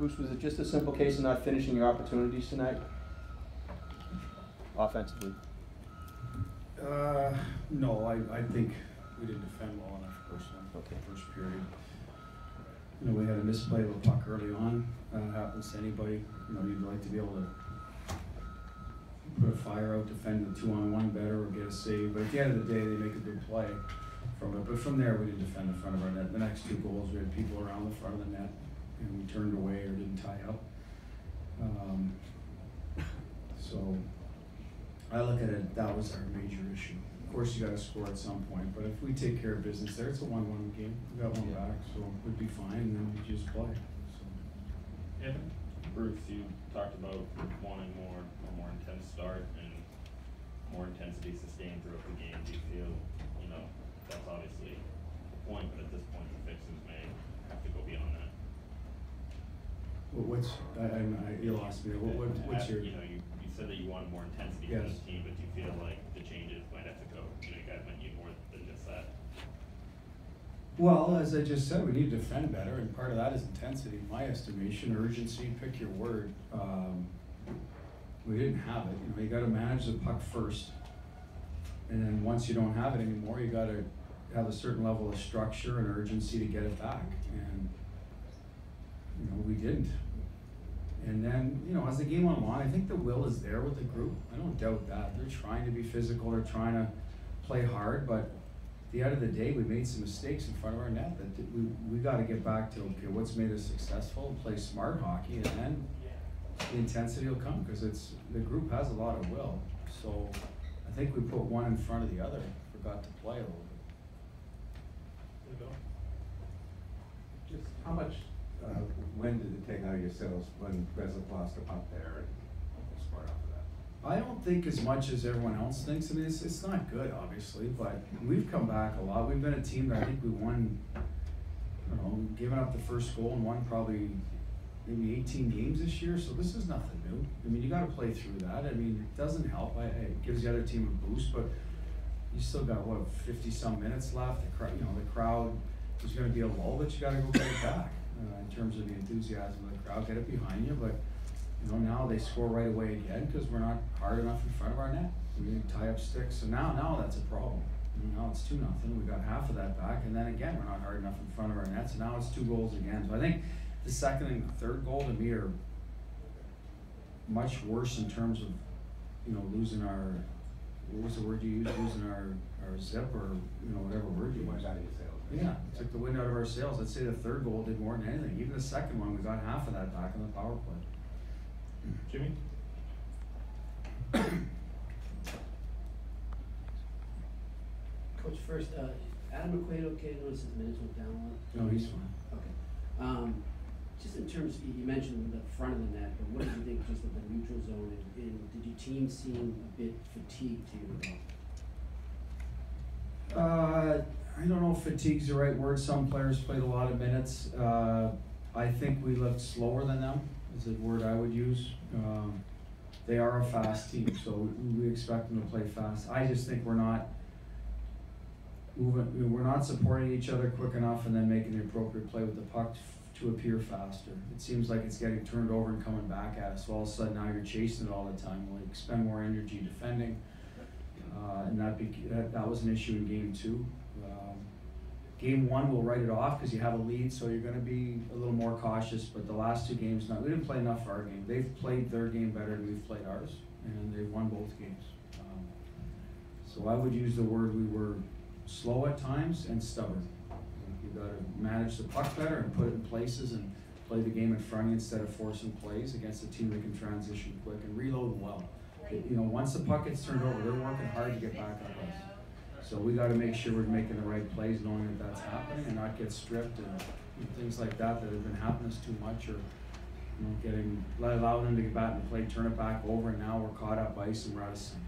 Bruce, was it just a simple case of not finishing your opportunities tonight? Offensively? No, I think we didn't defend well enough personally. Okay. First period. You know, we had a misplay of a puck early on. Happens to anybody. You know, you'd like to be able to put a fire out, defend the 2-on-1 better, or get a save. But at the end of the day, they make a good play from it. But from there, we didn't defend the front of our net. The next two goals, we had people around the front of the net, and we turned away or didn't tie up. So I look at it, that was our major issue. Of course, you got to score at some point, but if we take care of business there, it's a 1-1 game. We got one back, so we'd be fine, and then we just play. So. Yeah. Bruce, you talked about wanting a more intense start and more intensity sustained throughout the game. Do you feel, you know, that's obviously the point, but at this point, the fixes may have to go beyond that? Well, you lost me. What's your? You know, you said that you wanted more intensity yes. from the team, but do you feel like the changes might have to go? You know, you guys might need more than just that. Well, as I just said, we need to defend better, and part of that is intensity, in my estimation, urgency, pick your word. We didn't have it. You know, you got to manage the puck first, and then once you don't have it anymore, you got to have a certain level of structure and urgency to get it back. And you know, we didn't. And then, you know, as the game went on, I think the will is there with the group. I don't doubt that. They're trying to be physical. They're trying to play hard, but at the end of the day, we made some mistakes in front of our net that we got to get back to, okay, what's made us successful, play smart hockey, and then the intensity will come, because the group has a lot of will. So I think we put one in front of the other, forgot to play a little bit. Just how much when did it take out of your sails when Resnick lost the puck there and scored off of that? I don't think as much as everyone else thinks. I mean, it's not good, obviously, but we've come back a lot. We've been a team that I think we won, I don't know, given up the first goal and won probably maybe 18 games this year, so this is nothing new. I mean, you got to play through that. I mean, it doesn't help. It gives the other team a boost, but you still got, what, 50-some minutes left. The crowd, there's going to be a lull, but you got to go get it back. In terms of the enthusiasm of the crowd, get it behind you, but you know, now they score right away again because we're not hard enough in front of our net. We didn't tie up sticks, so now that's a problem. Now it's 2-0. We got half of that back, and then again we're not hard enough in front of our net, so now it's 2 goals again. So I think the second and third goal to me are much worse in terms of, you know, losing our, what was the word you used, losing our zip, or you know, whatever word you used. Yeah, took the wind out of our sails. I'd say the third goal did more than anything. Even the second one, we got half of that back in the power play. Jimmy? Coach, first, Adam McQuaid okay? Notice his minutes went down a lot. No, he's fine. Okay. Just in terms, you mentioned the front of the net, but what did you think just of the neutral zone? And did your team seem a bit fatigued to you? I don't know if fatigue's the right word. Some players played a lot of minutes. I think we looked slower than them, is the word I would use. They are a fast team, so we expect them to play fast. I just think we're not moving, we're not supporting each other quick enough and then making the appropriate play with the puck to appear faster. It seems like it's getting turned over and coming back at us. So all of a sudden now you're chasing it all the time. We'll expend more energy defending, and that was an issue in game 2. Game 1, we'll write it off because you have a lead, so you're going to be a little more cautious. But the last 2 games, we didn't play enough for our game. They've played their game better than we've played ours, and they've won both games. So I would use the word we were slow at times and stubborn. You've got to manage the puck better and put it in places and play the game in front of you instead of forcing plays against a team that can transition quick and reload well. You know, once the puck gets turned over, they're working hard to get back at us. So we got to make sure we're making the right plays, knowing that that's happening, and not get stripped and things like that have been happening too much, or allowing them to get back and play, turn it back over, and now we're caught up ice and we're out of sync.